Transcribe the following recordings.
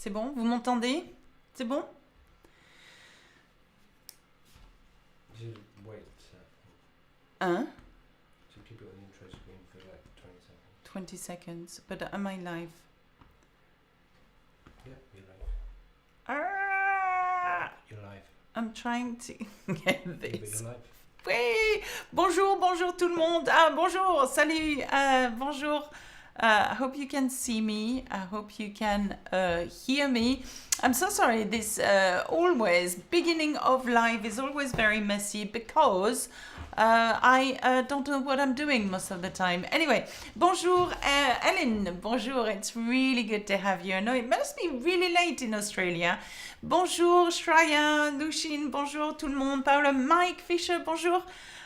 C'est bon? Vous m'entendez? C'est bon? Just wait. Hein? So keep it on the intro screen for like 20 seconds. 20 seconds. But am I live? Yeah, you're live. Ah! You're live. I'm trying to get Yeah, but this. you're live. Oui! Bonjour, bonjour tout le monde. Ah, bonjour, salut, bonjour. I hope you can see me. I hope you can hear me. I'm so sorry. This always beginning of live is always very messy because I don't know what I'm doing most of the time. Anyway, bonjour, Ellen. Bonjour. It's really good to have you. I know it must be really late in Australia. Bonjour, Shreya, Lushin. Bonjour tout le monde. Paula, Mike Fisher. Bonjour.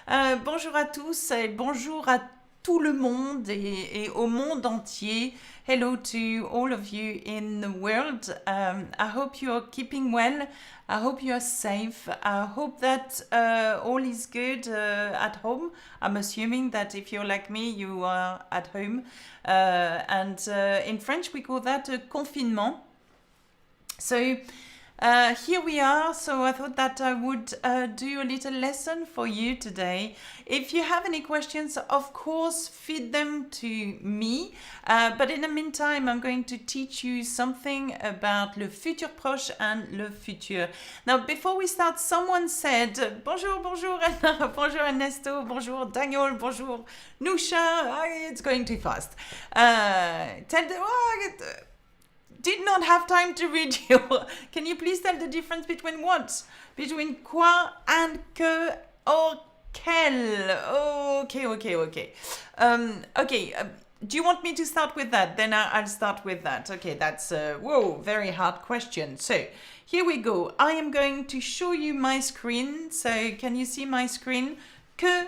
Bonjour à tous et bonjour à tout le monde et au monde entier. Hello to all of you in the world. I hope you are keeping well. I hope you are safe. I hope that all is good at home. I'm assuming that if you're like me, you are at home. And in French, we call that confinement. So here we are. So I thought that I would do a little lesson for you today. If you have any questions, of course, feed them to me. But in the meantime, I'm going to teach you something about le futur proche and le futur. Now, before we start, someone said, bonjour, bonjour, Anna, bonjour, Ernesto, bonjour, Daniel, bonjour, Nusha. It's going too fast. Did not have time to read you. Can you please tell the difference between what? Between quoi and que or quel? Okay. Do you want me to start with that? Then I'll start with that. Okay, that's whoa, very hard question. So here we go. I am going to show you my screen. So can you see my screen? Que,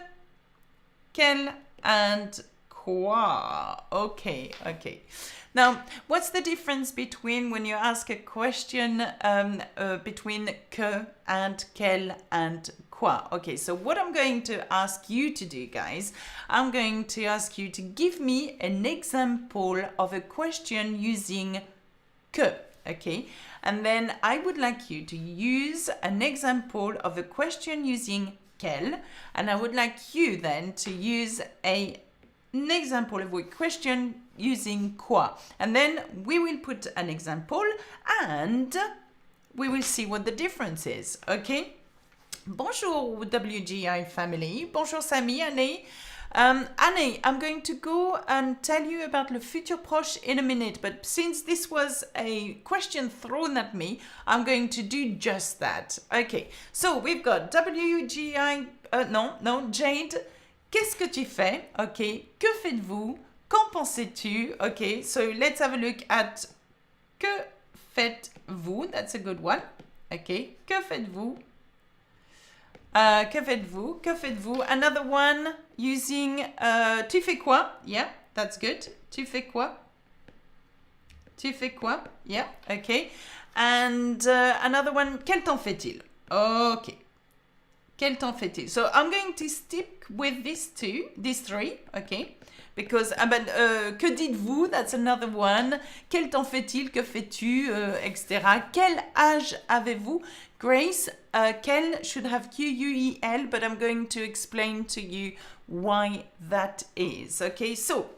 quel, and quoi. Okay. Now, what's the difference between when you ask a question between que and quel and quoi? Okay, so what I'm going to ask you to do, guys, I'm going to ask you to give me an example of a question using que, okay? And then I would like you to use an example of a question using quel, and I would like you then to use an example of a question using quoi. And then we will put an example and we will see what the difference is, okay? Bonjour WGI family. Bonjour Samy, Annie. Annie, I'm going to go and tell you about le futur proche in a minute, but since this was a question thrown at me, I'm going to do just that. Okay, so we've got WGI, Jade. Qu'est-ce que tu fais? Okay, que faites-vous? Qu'en penses-tu? Okay, so let's have a look at que faites-vous? That's a good one. Okay, que faites-vous? Que faites-vous? Que faites-vous? Another one using tu fais quoi? Yeah, that's good. Tu fais quoi? Tu fais quoi? Yeah, okay. And another one, quel temps fait-il? Okay. Quel temps fait-il? So I'm going to stick with these three, okay? Because, que dites-vous? That's another one. Quel temps fait-il? Que fais-tu? Etc. Quel âge avez-vous? Grace, quel should have QUEL, but I'm going to explain to you why that is. Okay, so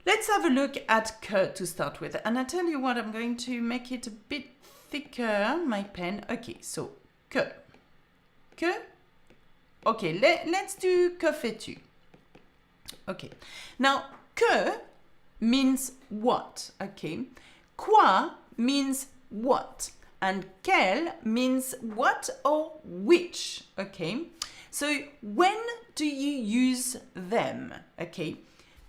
let's have a look at que to start with. And I tell you what, I'm going to make it a bit thicker, my pen. Okay, so que. Okay, let's do que fais-tu? Okay, now que means what, okay? Quoi means what, and quel means what or which, okay? So when do you use them, okay?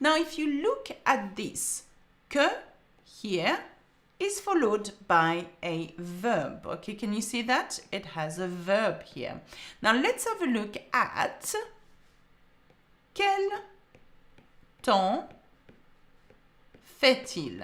Now if you look at this, que here is followed by a verb. Okay, can you see that? It has a verb here. Now let's have a look at quel temps fait-il?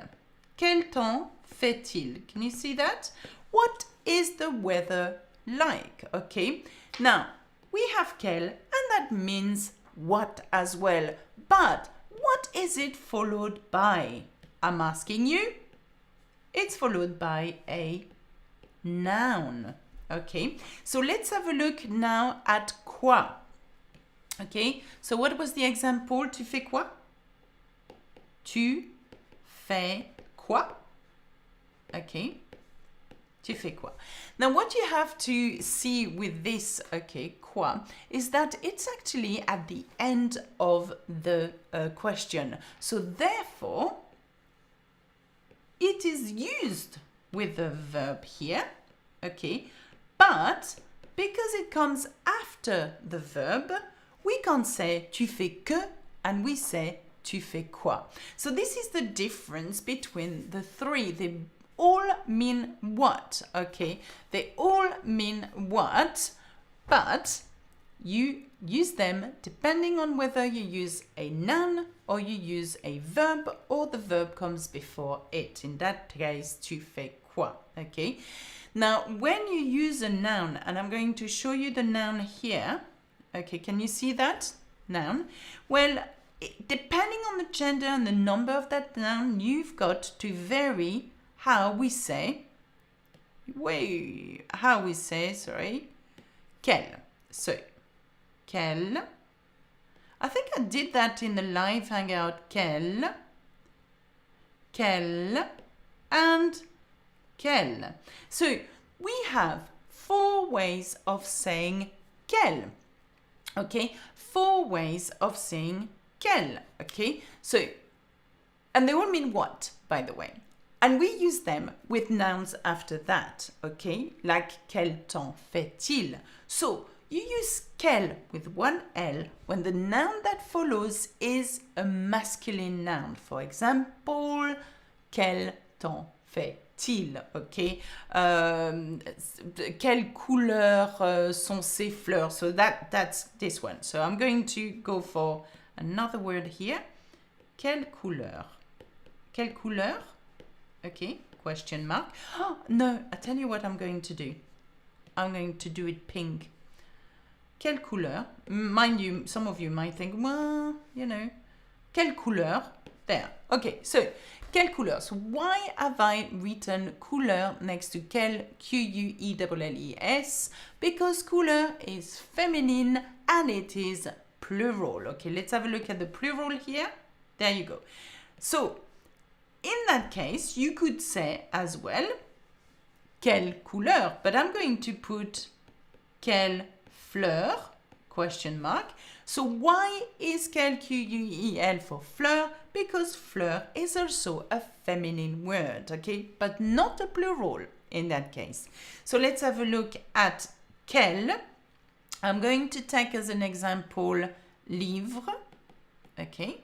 Quel temps fait-il? Can you see that? What is the weather like? Okay, now we have quel and that means what as well. But what is it followed by? I'm asking you. it's followed by a noun. Okay, so let's have a look now at quoi. Okay, so what was the example? Tu fais quoi? Tu fais quoi? Okay, tu fais quoi? Now what you have to see with this, okay, quoi, is that it's actually at the end of the question. So therefore, it is used with the verb here, okay, but because it comes after the verb, we can't say tu fais que and we say tu fais quoi. So this is the difference between the three. They all mean what, okay? They all mean what, but you use them depending on whether you use a noun or you use a verb or the verb comes before it. In that case, tu fais quoi, okay? Now, when you use a noun, and I'm going to show you the noun here, okay, can you see that noun? Well, depending on the gender and the number of that noun, you've got to vary how we say, quel. So, quel. I think I did that in the live hangout. Quel, and quel. So, we have 4 ways of saying quel. Okay, 4 ways of saying quel. Okay, so, and they all mean what, by the way. And we use them with nouns after that, okay? Like, quel temps fait-il? So, you use quel with one L when the noun that follows is a masculine noun. For example, quel temps fait-il? Okay? Quelle couleur sont ces fleurs? So that's this one. So I'm going to go for another word here. Quelle couleur? Quelle couleur? Okay, question mark. Oh, no, I tell you what I'm going to do. I'm going to do it pink. Quelle couleur? Mind you, some of you might think, well, you know, quelle couleur? There. Okay, so, quelle couleur? So why have I written couleur next to quel, Q-U-E-L-L-E-S? Because couleur is feminine and it is plural. Okay, let's have a look at the plural here. There you go. So, in that case, you could say as well, quelle couleur? But I'm going to put quelle fleur, question mark. So why is quel, Q-U-E-L for fleur? Because fleur is also a feminine word, okay? But not a plural in that case. So let's have a look at quel. I'm going to take as an example livre, okay?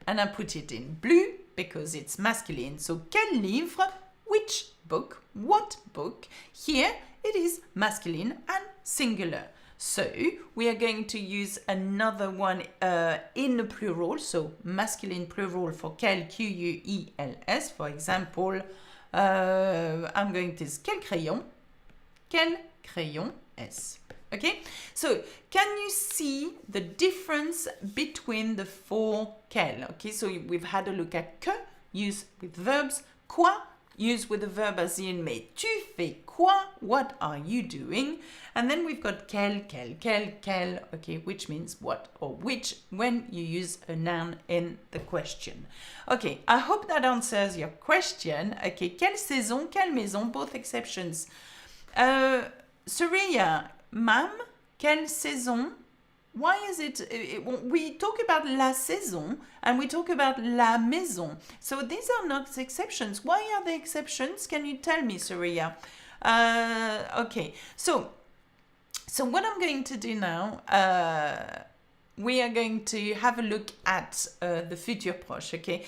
And I put it in blue because it's masculine. So, quel livre? Which book? What book? Here, it is masculine and singular. So, we are going to use another one in the plural. So, masculine plural for quel, Q-U-E-L-S. For example, I'm going to use quel crayon? Quel crayon S. Okay, so can you see the difference between the 4 quel? Okay, so we've had a look at que, used with verbs, quoi, used with the verb as in mais tu fais quoi? What are you doing? And then we've got quel, okay, which means what or which when you use a noun in the question. Okay, I hope that answers your question. Okay, quelle saison, quelle maison, both exceptions. Surya, ma'am, quelle saison? Why is it, we talk about la saison and we talk about la maison. So these are not exceptions. Why are they exceptions? Can you tell me, Surya? Okay, so what I'm going to do now, we are going to have a look at the Future Proche, okay?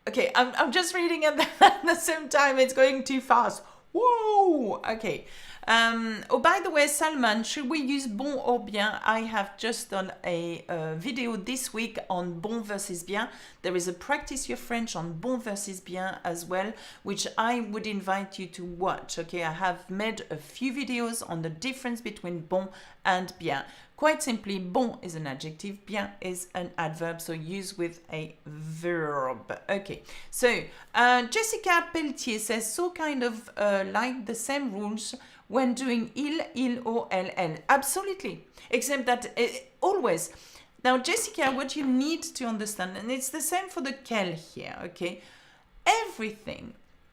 Okay, I'm just reading at the same time, it's going too fast. Whoa! Okay. Oh, by the way, Salman, should we use bon or bien? I have just done a video this week on bon versus bien. There is a Practice Your French on bon versus bien as well, which I would invite you to watch. Okay, I have made a few videos on the difference between bon and bien. Quite simply, bon is an adjective, bien is an adverb, so use with a verb. Okay, so Jessica Pelletier says, so kind of like the same rules when doing il or ll. Absolutely, except that always. Now, Jessica, what you need to understand, and it's the same for the quel here, okay?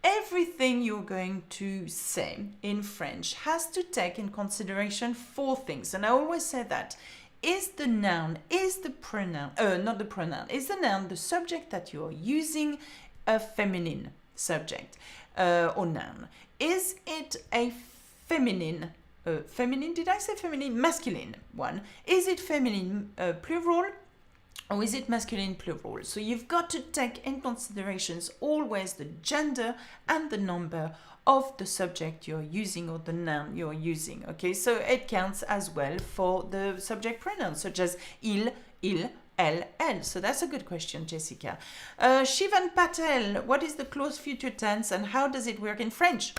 Everything you're going to say in French has to take in consideration 4 things. And I always say that. Is the noun, is the pronoun, not the pronoun, is the noun, the subject that you're using, a feminine subject or noun? Is it a feminine, did I say feminine? Masculine one. Is it feminine plural? Or is it masculine plural? So you've got to take in considerations always the gender and the number of the subject you're using or the noun you're using. Okay, so it counts as well for the subject pronouns such as il, elle. So that's a good question, Jessica. Shivan Patel, what is the close future tense and how does it work in French?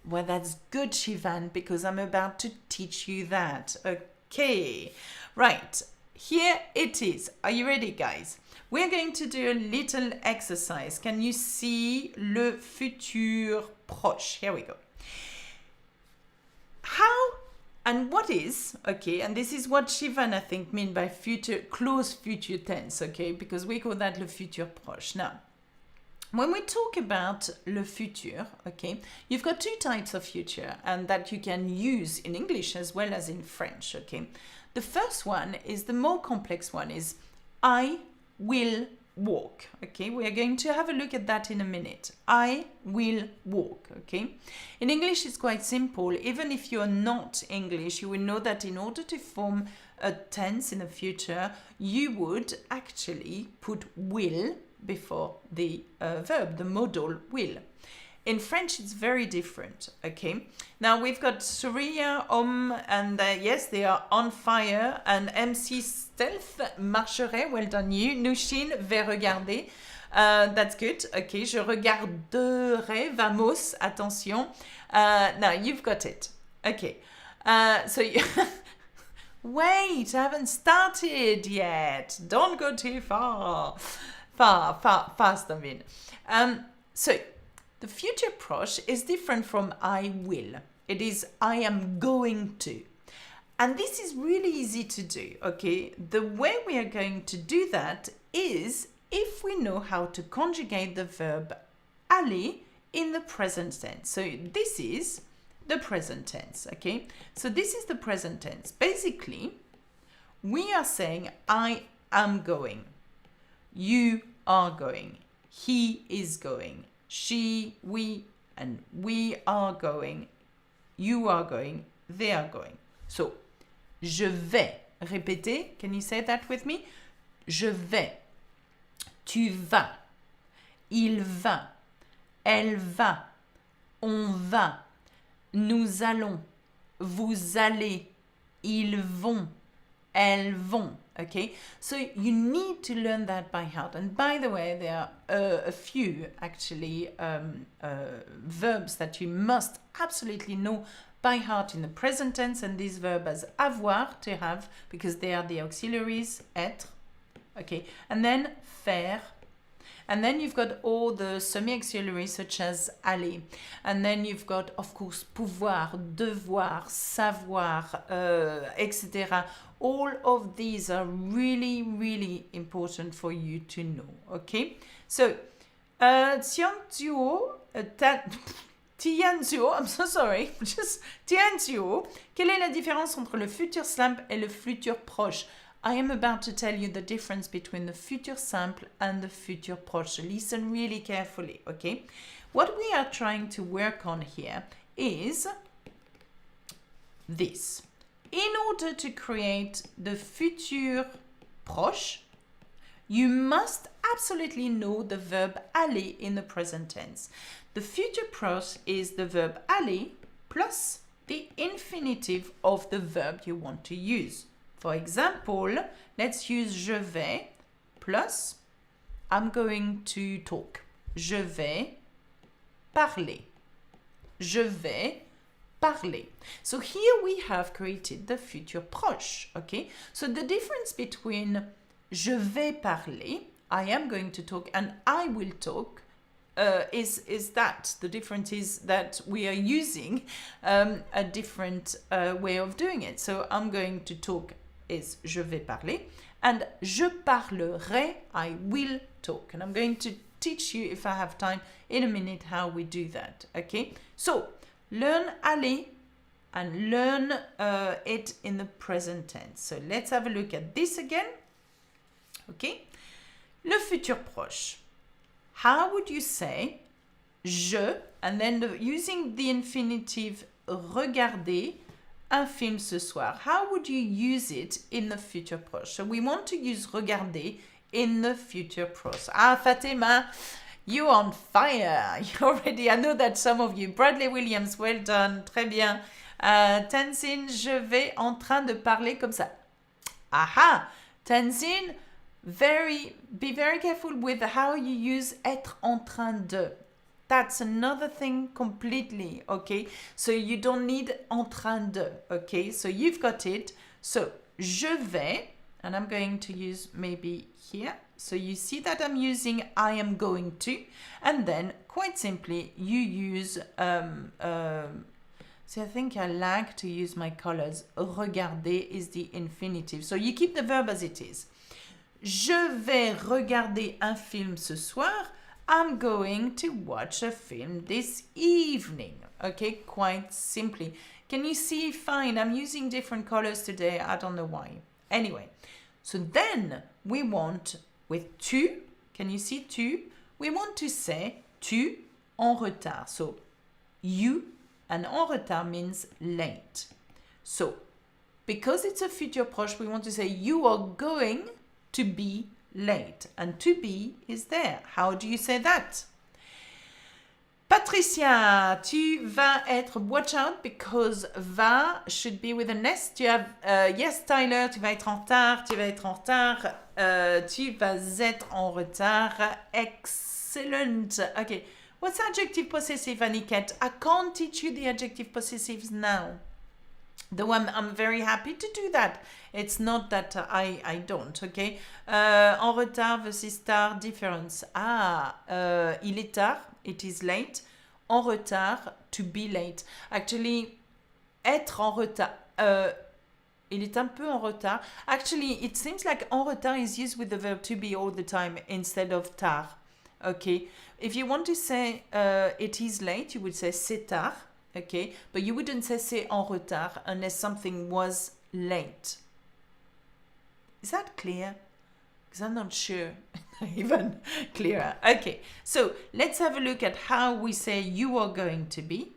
Well, that's good, Shivan, because I'm about to teach you that. Okay, right. Here it is. Are you ready, guys? We're going to do a little exercise. Can you see le futur proche? Here we go. How and what is, okay, and this is what Shivan, I think, mean by future, close future tense, okay, because we call that le futur proche. Now, when we talk about le futur, okay, you've got 2 types of future and that you can use in English as well as in French, okay. The first one is the more complex one, is I will walk, okay. We are going to have a look at that in a minute. I will walk, okay. In English, it's quite simple. Even if you're not English, you will know that in order to form a tense in the future, you would actually put will before the verb, the modal will. In French, it's very different, okay? Now, we've got Surya, and yes, they are on fire, and MC Stealth, marcherait, well done you. Nushin, vais regarder, that's good, okay. Je regarderai, vamos, attention. Now, you've got it, okay. So, you wait, I haven't started yet. Don't go too far. Fast, I mean. So, the future proche is different from I will. It is I am going to. And this is really easy to do, okay? The way we are going to do that is if we know how to conjugate the verb aller in the present tense. So this is the present tense, okay? So this is the present tense. Basically, we are saying I am going. You are going. He is going. She, we, and we are going. You are going. They are going. So, je vais. Répétez. Can you say that with me? Je vais. Tu vas. Il va. Elle va. On va. Nous allons. Vous allez. Ils vont. Elles vont. Okay, so you need to learn that by heart. And by the way, there are a few actually verbs that you must absolutely know by heart in the present tense, and this verb as avoir, to have, because they are the auxiliaries, être, okay, and then faire. And then you've got all the semi-auxiliaries such as aller. And then you've got, of course, pouvoir, devoir, savoir, etc. All of these are really, really important for you to know, okay? So, Tianzuo, I'm so sorry, just Tianzuo, quelle est la différence entre le futur simple et le futur proche? I am about to tell you the difference between the future simple and the future proche. Listen really carefully, okay? What we are trying to work on here is this. In order to create the futur proche, you must absolutely know the verb aller in the present tense. The future proche is the verb aller plus the infinitive of the verb you want to use. For example, let's use je vais plus I'm going to talk. Je vais parler. Je vais parler. So here we have created the future proche, okay? So the difference between je vais parler, I am going to talk, and I will talk is that. The difference is that we are using a different way of doing it. So I'm going to talk is je vais parler, and je parlerai, I will talk. And I'm going to teach you, if I have time, in a minute how we do that, okay? So, learn aller and learn it in the present tense. So, let's have a look at this again, okay? Le futur proche. How would you say je, and then using the infinitive regarder un film ce soir? How would you use it in the future proche? So we want to use regarder in the future proche. Ah, Fatima, you're on fire. You already, I know that some of you. Bradley Williams, well done. Très bien. Tenzin, je vais en train de parler comme ça. Aha! Tenzin, be very careful with how you use être en train de. That's another thing completely, okay? So you don't need en train de, okay? So you've got it. So, je vais, and I'm going to use maybe here. So you see that I'm using I am going to, and then quite simply you use, see, I think I like to use my colors. Regarder is the infinitive. So you keep the verb as it is. Je vais regarder un film ce soir. I'm going to watch a film this evening. Okay, quite simply. Can you see fine? I'm using different colors today. I don't know why. Anyway, so then we want with tu, can you see tu? We want to say tu en retard. So you and en retard means late. So because it's a future proche, we want to say you are going to be late, and to be is there. How do you say that? Patricia, tu vas être, watch out because va should be with an S. Tu have, yes Tyler, tu vas être en retard, tu vas être en retard, tu vas être en retard. Excellent. Okay, what's adjective possessive, Aniket? I can't teach you the adjective possessives now. Though I'm very happy to do that. It's not that I don't, okay? En retard versus tard, difference. Il est tard, it is late. En retard, to be late. Actually, être en retard, il est un peu en retard. Actually, it seems like en retard is used with the verb to be all the time instead of tard, okay? If you want to say it is late, you would say c'est tard. Okay, but you wouldn't say c'est en retard unless something was late. Is that clear? Because I'm not sure even clearer. Okay, so let's have a look at how we say you are going to be.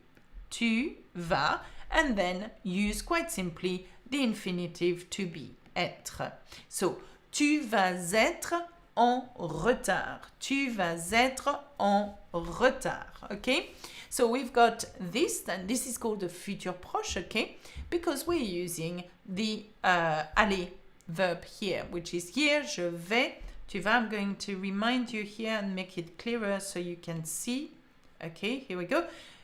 Tu vas, and then use quite simply the infinitive to be, être. So, tu vas être en retard. Tu vas être en retard. Okay? So we've got this, and this is called the future proche, okay? Because we're using the aller verb here, which is here, je vais, tu vas. I'm going to remind you here and make it clearer so you can see. Okay, here we go.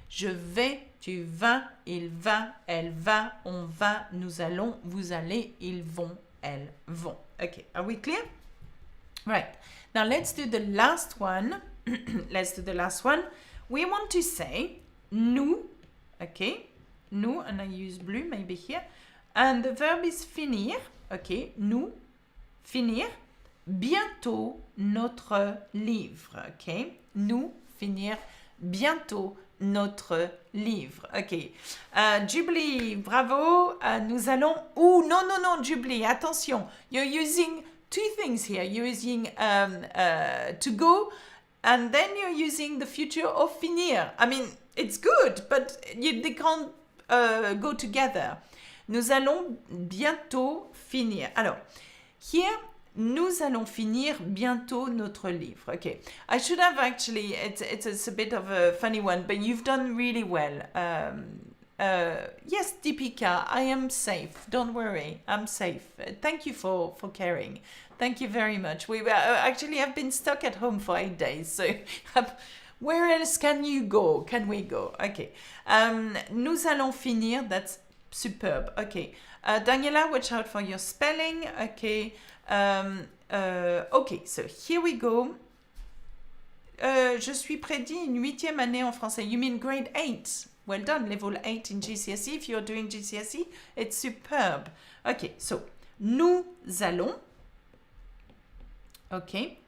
Je vais, tu vas, il va, elle va, on va, nous allons, vous allez, ils vont, elles vont. Okay, are we clear? Right, now let's do the last one. Let's do the last one. We want to say nous, okay, nous, and I use blue maybe here, and the verb is finir, okay, nous, finir, bientôt notre livre, okay, nous, finir, bientôt notre livre, okay. Jubilee, bravo, nous allons, non, Jubilee, attention, you're using two things here, you're using to go, and then you're using the future of finir. I mean, it's good, but they can't go together. Nous allons bientôt finir. Alors, here, nous allons finir bientôt notre livre. Okay, I should have actually, it's a bit of a funny one, but you've done really well. Yes, Deepika, I am safe. Don't worry, I'm safe. Thank you for caring. Thank you very much. We actually have been stuck at home for 8 days, so where else can you go? Can we go? Okay. Nous allons finir. That's superb. Okay. Daniela, watch out for your spelling. Okay. Okay, so here we go. Je suis prédit une 8e année en français. You mean grade 8? Well done, level 8 in GCSE. If you're doing GCSE, it's superb. Okay, so nous allons. Okay.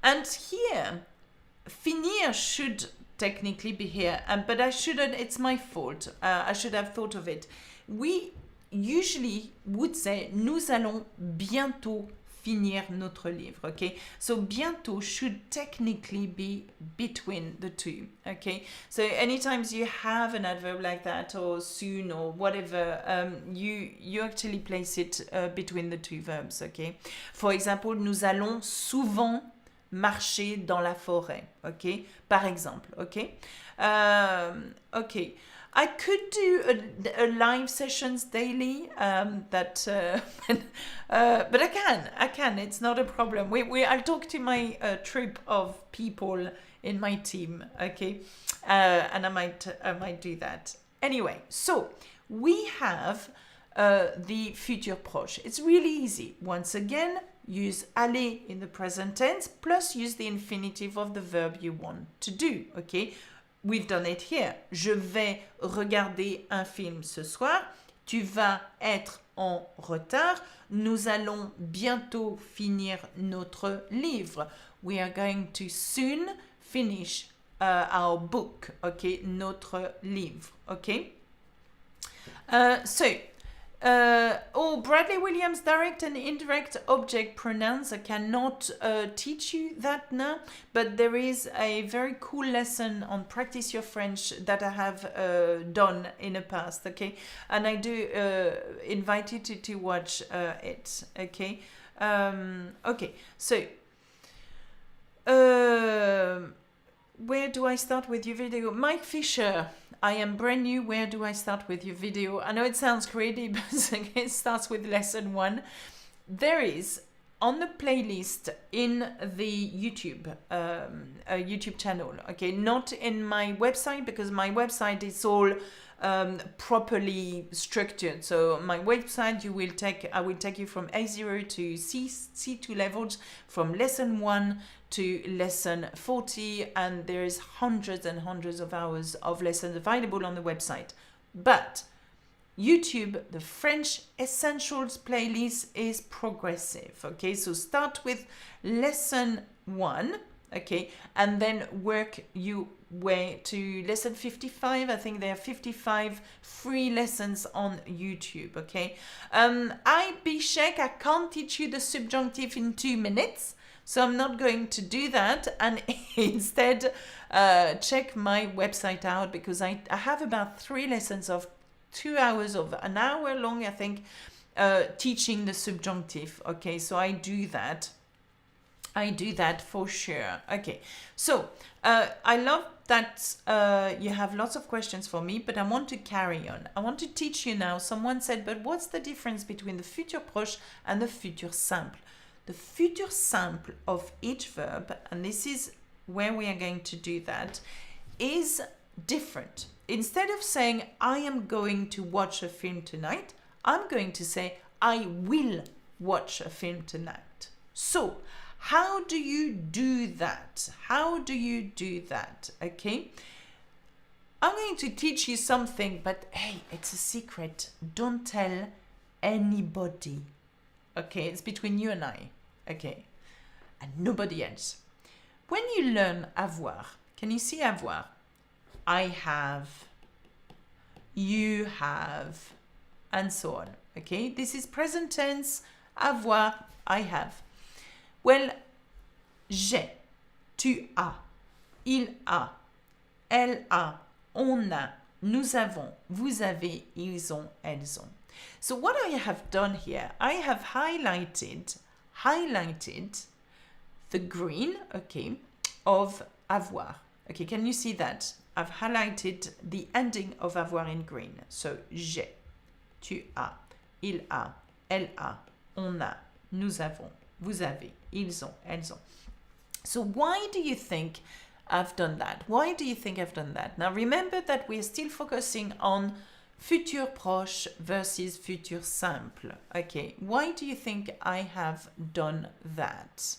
And here, finir should technically be here, but I shouldn't. It's my fault. I should have thought of it. We usually would say nous allons bientôt finir notre livre, okay? So bientôt should technically be between the two, okay? So anytime you have an adverb like that, or soon, or whatever, you actually place it between the two verbs, okay? For example, nous allons souvent marcher dans la forêt, okay? Par exemple, okay? Okay. I could do a live sessions daily, but I can. It's not a problem. I'll talk to my troop of people in my team, okay, and I might do that. Anyway, so we have the future proche. It's really easy. Once again, use aller in the present tense plus use the infinitive of the verb you want to do, okay. We've done it here. Je vais regarder un film ce soir. Tu vas être en retard. Nous allons bientôt finir notre livre. We are going to soon finish our book. Okay, notre livre. Okay. Bradley Williams, direct and indirect object pronouns. I cannot teach you that now, but there is a very cool lesson on Practice Your French that I have done in the past, okay? And I do invite you to watch it, okay? Okay, so where do I start with your video? Mike Fisher, I am brand new. Where do I start with your video? I know it sounds crazy, but it starts with lesson 1. There is on the playlist in the YouTube YouTube channel. Okay, not in my website because my website is all properly structured. So my website, I will take you from A0 to C2 levels, from lesson 1 to lesson 40, and there's hundreds and hundreds of hours of lessons available on the website. But YouTube, the French Essentials playlist is progressive, okay? So start with lesson 1, okay? And then work your way to lesson 55. I think there are 55 free lessons on YouTube, okay? I, Bishek, I can't teach you the subjunctive in 2 minutes. So I'm not going to do that, and instead check my website out because I have about 3 lessons of 2 hours of an hour long, I think, teaching the subjunctive. Okay, so I do that for sure. Okay, so I love that you have lots of questions for me, but I want to carry on. I want to teach you now. Someone said, but what's the difference between the futur proche and the futur simple? The futur simple of each verb, and this is where we are going to do that, is different. Instead of saying, I am going to watch a film tonight, I'm going to say, I will watch a film tonight. So, how do you do that? How do you do that? Okay? I'm going to teach you something, but hey, it's a secret. Don't tell anybody. Okay, it's between you and I. Okay, and nobody else. When you learn avoir, can you see avoir? I have, you have, and so on. Okay, this is present tense, avoir, I have. Well, j'ai, tu as, il a, elle a, on a, nous avons, vous avez, ils ont, elles ont. So what I have done here, I have highlighted the green, okay, of avoir. Okay, can you see that? I've highlighted the ending of avoir in green. So, j'ai, tu as, il a, elle a, on a, nous avons, vous avez, ils ont, elles ont. So why do you think I've done that? Why do you think I've done that? Now remember that we're still focusing on futur proche versus futur simple. Okay, why do you think I have done that?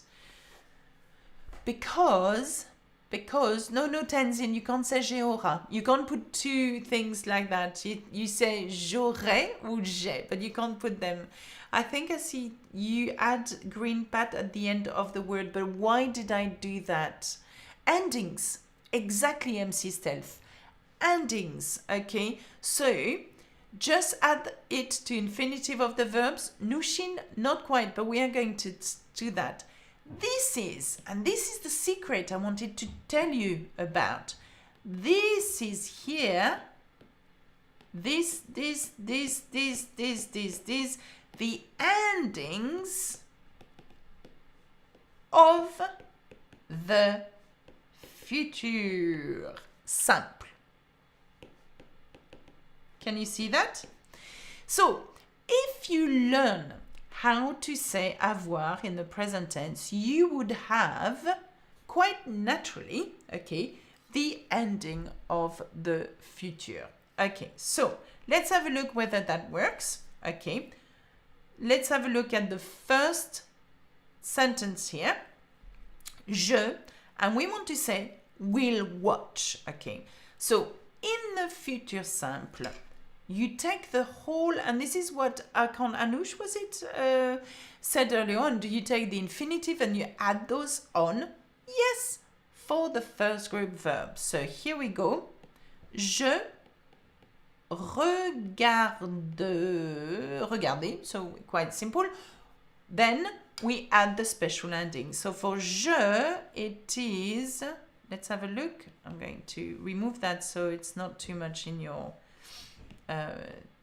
Because no Tenzin, you can't say j'aurai. You can't put two things like that. You say j'aurai or j'ai, but you can't put them. I think I see you add green pad at the end of the word, but why did I do that? Endings, exactly, MC Stealth. Endings, okay? So just add it to infinitive of the verbs. Nushin, not quite, but we are going to do that. This is the secret I wanted to tell you about. This is here. This, the endings of the futur simple. Can you see that? So, if you learn how to say avoir in the present tense, you would have quite naturally, okay, the ending of the future. Okay, so let's have a look whether that works. Okay, let's have a look at the first sentence here. Je, and we want to say will watch. Okay, so in the future simple, you take the whole, and this is what Akan Anush, was it, said earlier on. Do you take the infinitive and you add those on? Yes, for the first group verb. So here we go. Je regarder, so quite simple. Then we add the special ending. So for je, it is, let's have a look. I'm going to remove that so it's not too much in your,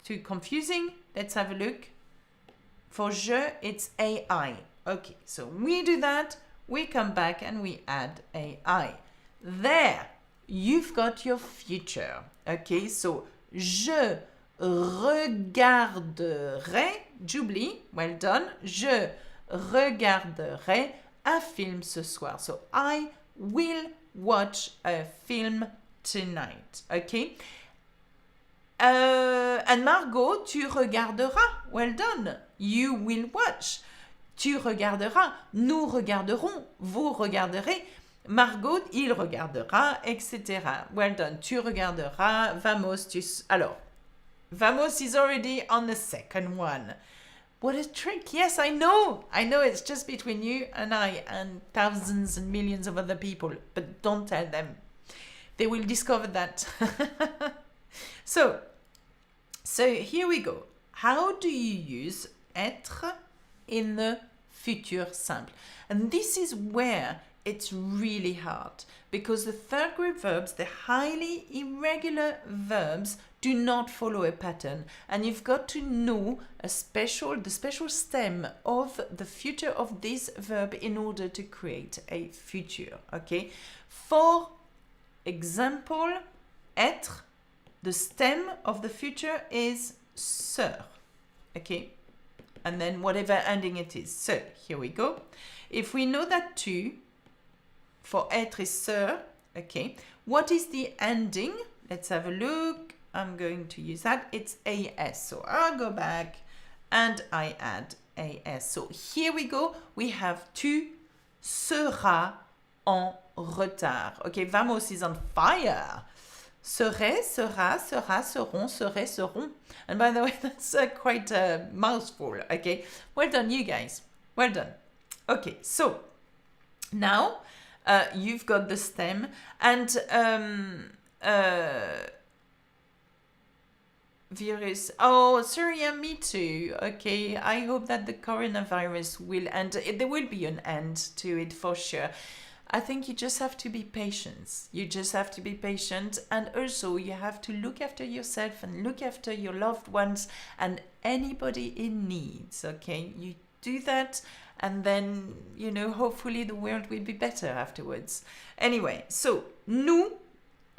too confusing. Let's have a look. For je, it's AI. Okay, so we do that, we come back and we add AI. There, you've got your future. Okay, so je regarderai, j'oublie, well done, je regarderai un film ce soir. So I will watch a film tonight. Okay? And Margot, tu regarderas. Well done. You will watch. Tu regarderas. Nous regarderons. Vous regarderez. Margot, il regardera, etc. Well done. Tu regarderas. Vamos. Alors, vamos is already on the second one. What a trick. Yes, I know. I know it's just between you and I and thousands and millions of other people. But don't tell them. They will discover that. So here we go. How do you use être in the futur simple? And this is where it's really hard, because the third group verbs, the highly irregular verbs, do not follow a pattern, and you've got to know the special stem of the future of this verb in order to create a future. Okay, for example, être, the stem of the future is sœur. Okay, and then whatever ending it is. So here we go. If we know that tu for être is sœur, okay, what is the ending? Let's have a look. I'm going to use that. It's AS. So I'll go back and I add AS. So here we go. We have tu seras en retard. Okay, vamos is on fire. Serait, sera, sera, seront, serait, seront. And by the way, that's quite a mouthful. Okay, well done, you guys. Well done. Okay, so now you've got the stem, and virus. Oh, sorry, yeah, me too. Okay, I hope that the coronavirus will end. There will be an end to it for sure. I think you just have to be patient. You just have to be patient, and also you have to look after yourself and look after your loved ones and anybody in need. Okay, you do that, and then, you know, hopefully the world will be better afterwards. Anyway, so nous,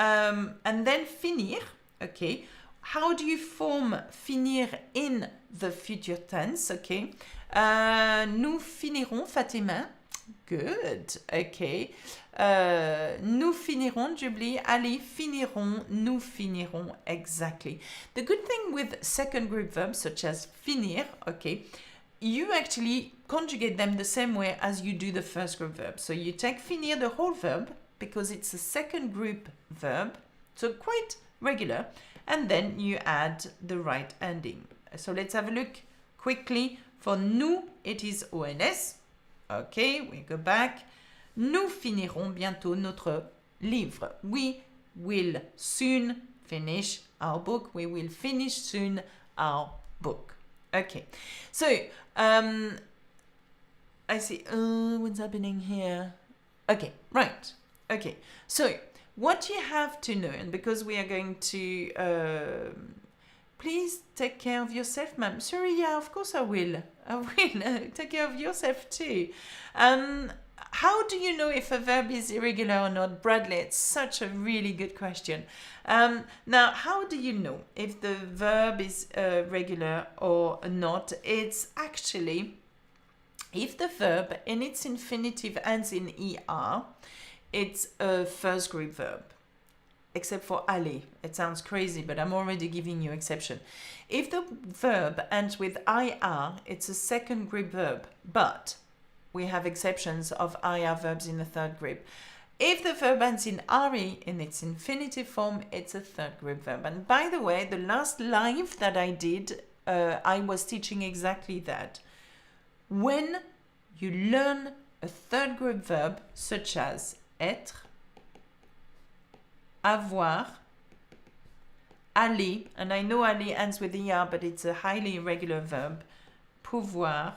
and then finir, okay. How do you form finir in the future tense, okay? Nous finirons, Fatima. Good, okay. Nous finirons, j'oublie. Allez, finirons, nous finirons, exactly. The good thing with second group verbs such as finir, okay, you actually conjugate them the same way as you do the first group verb. So you take finir, the whole verb, because it's a second group verb, so quite regular, and then you add the right ending. So let's have a look quickly. For nous, it is ONS. Okay, we go back. Nous finirons bientôt notre livre. We will soon finish our book. We will finish soon our book. Okay, so I see. What's happening here? Okay, right. Okay, so what you have to know, and because we are going to, please take care of yourself, ma'am. Sorry, yeah, of course I will. I will. Take care of yourself too. How do you know if a verb is irregular or not? Bradley, it's such a really good question. Now, how do you know if the verb is regular or not? It's actually, if the verb in its infinitive ends in ER, it's a first group verb, except for aller. It sounds crazy, but I'm already giving you exception. If the verb ends with IR, it's a second group verb, but we have exceptions of IR verbs in the third group. If the verb ends in RE in its infinitive form, it's a third group verb. And by the way, the last live that I did, I was teaching exactly that. When you learn a third group verb, such as être, avoir, aller, and I know aller ends with ER, but it's a highly irregular verb, pouvoir,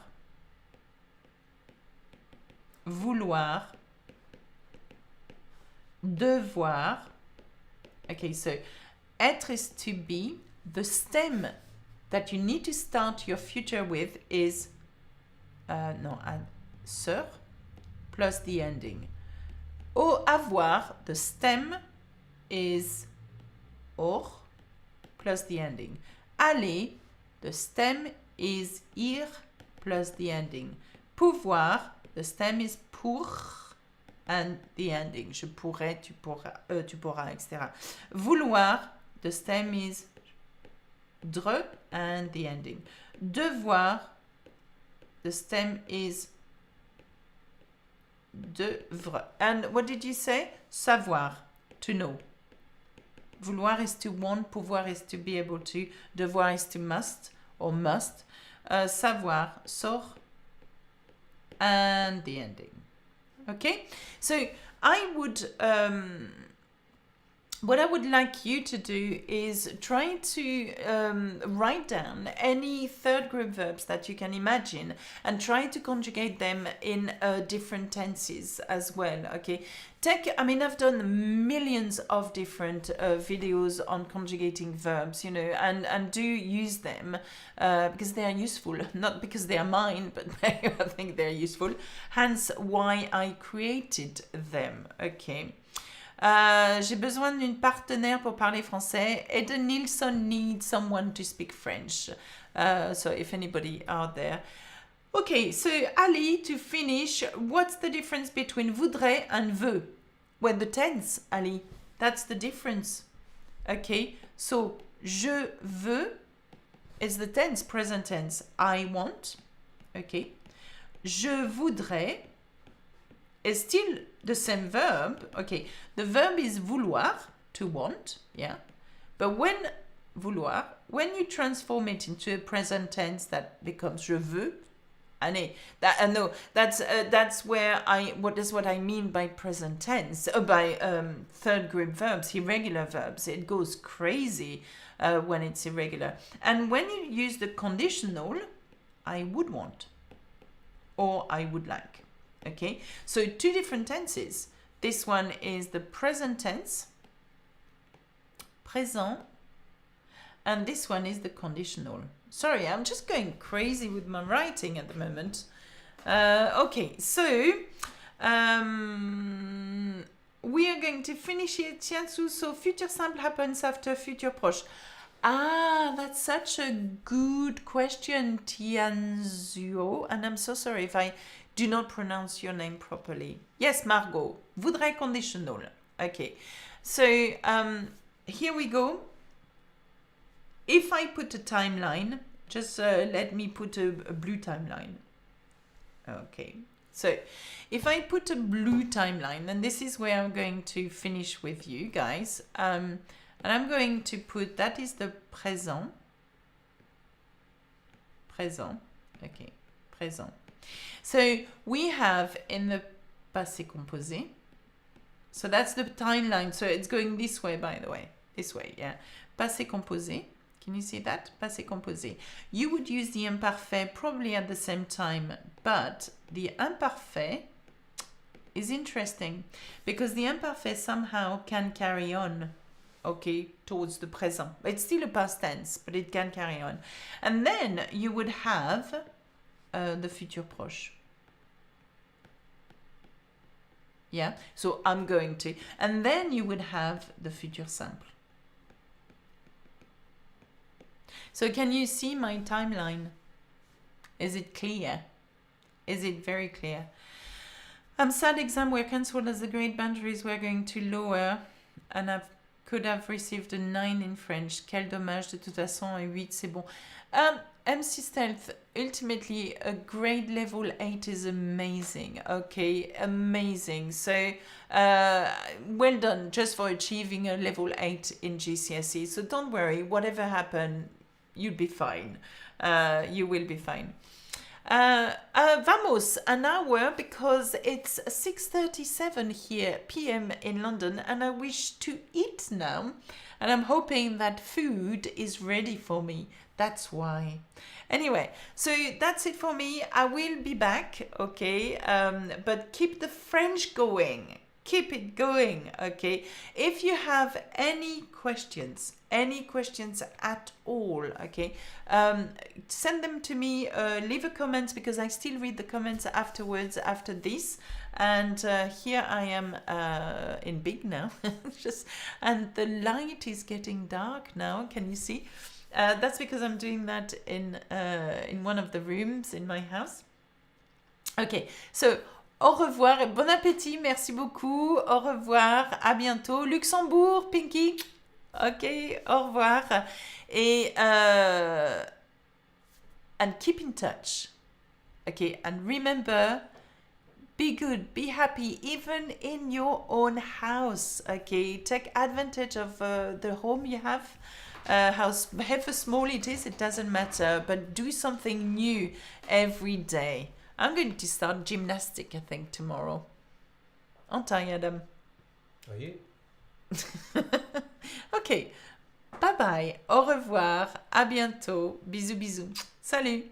vouloir, devoir. Okay, so être is to be. The stem that you need to start your future with is ser plus the ending. Au avoir, the stem is or plus the ending. Aller, the stem is ir plus the ending. Pouvoir, the stem is pour and the ending. Je pourrais, tu pourras, etc. Vouloir, the stem is dre and the ending. Devoir, the stem is devre. And what did you say? Savoir, to know. Vouloir is to want, pouvoir is to be able to, devoir is to must or must. Savoir, sort, and the ending. Okay, so I would, what I would like you to do is try to write down any third group verbs that you can imagine and try to conjugate them in different tenses as well, okay? I've done millions of different videos on conjugating verbs, you know, and do use them because they are useful, not because they are mine, but I think they're useful, hence why I created them, okay? J'ai besoin d'une partenaire pour parler français. Eden Nilsson needs someone to speak French. So if anybody out there. Okay, so Ali, to finish, what's the difference between voudrais and veux? Well, the tense, Ali, that's the difference. Okay, so je veux is the tense, present tense. I want. Okay. Je voudrais is still the same verb. Okay, the verb is vouloir, to want, yeah. But when vouloir, when you transform it into a present tense, that becomes je veux. That's where what I mean by present tense, by third group verbs, irregular verbs. It goes crazy when it's irregular. And when you use the conditional, I would want, or I would like. Okay, so two different tenses. This one is the present tense, présent, and this one is the conditional. Sorry, I'm just going crazy with my writing at the moment. Okay, so we are going to finish it, Tiansu. So future simple happens after future proche. Ah, that's such a good question, Tianzuo. And I'm so sorry if I do not pronounce your name properly. Yes, Margot. Voudrais conditional. Okay. So here we go. If I put a timeline, just let me put a blue timeline. Okay. So if I put a blue timeline, then this is where I'm going to finish with you guys. And I'm going to put, that is the présent. Présent. Okay. Présent. So we have in the passé composé. So that's the timeline. So it's going this way, by the way. This way, yeah. Passé composé. Can you see that? Passé composé. You would use the imparfait probably at the same time, but the imparfait is interesting because the imparfait somehow can carry on, okay, towards the présent. It's still a past tense, but it can carry on. And then you would have the futur proche. Yeah, so I'm going to. And then you would have the futur simple. So can you see my timeline? Is it clear? Is it very clear? Sad exam were cancelled as the grade boundaries were going to lower and I could have received a 9 in French. Quel dommage, de toute façon, un 8, c'est bon. MC Stealth, ultimately, a grade level 8 is amazing. Okay, amazing. So, well done just for achieving a level 8 in GCSE. So don't worry, whatever happened, you'll be fine. You will be fine. Vamos, an hour because it's 6:37 here p.m. in London and I wish to eat now and I'm hoping that food is ready for me. That's why. Anyway, so that's it for me. I will be back, okay? But keep the French going. Keep it going, okay? If you have any questions at all, okay, send them to me, leave a comment because I still read the comments afterwards after this. And here I am in big now, and the light is getting dark now. Can you see? That's because I'm doing that in one of the rooms in my house. Okay, so au revoir et bon appétit, merci beaucoup, au revoir, à bientôt. Luxembourg, Pinky, ok, au revoir. Et and keep in touch, okay, and remember, be good, be happy, even in your own house, okay, take advantage of the home you have. However small it is, it doesn't matter, but do something new every day. I'm going to start gymnastic, I think, tomorrow. Aren't I, Adam? Are you? Ok. Bye bye. Au revoir. À bientôt. Bisous, bisous. Salut.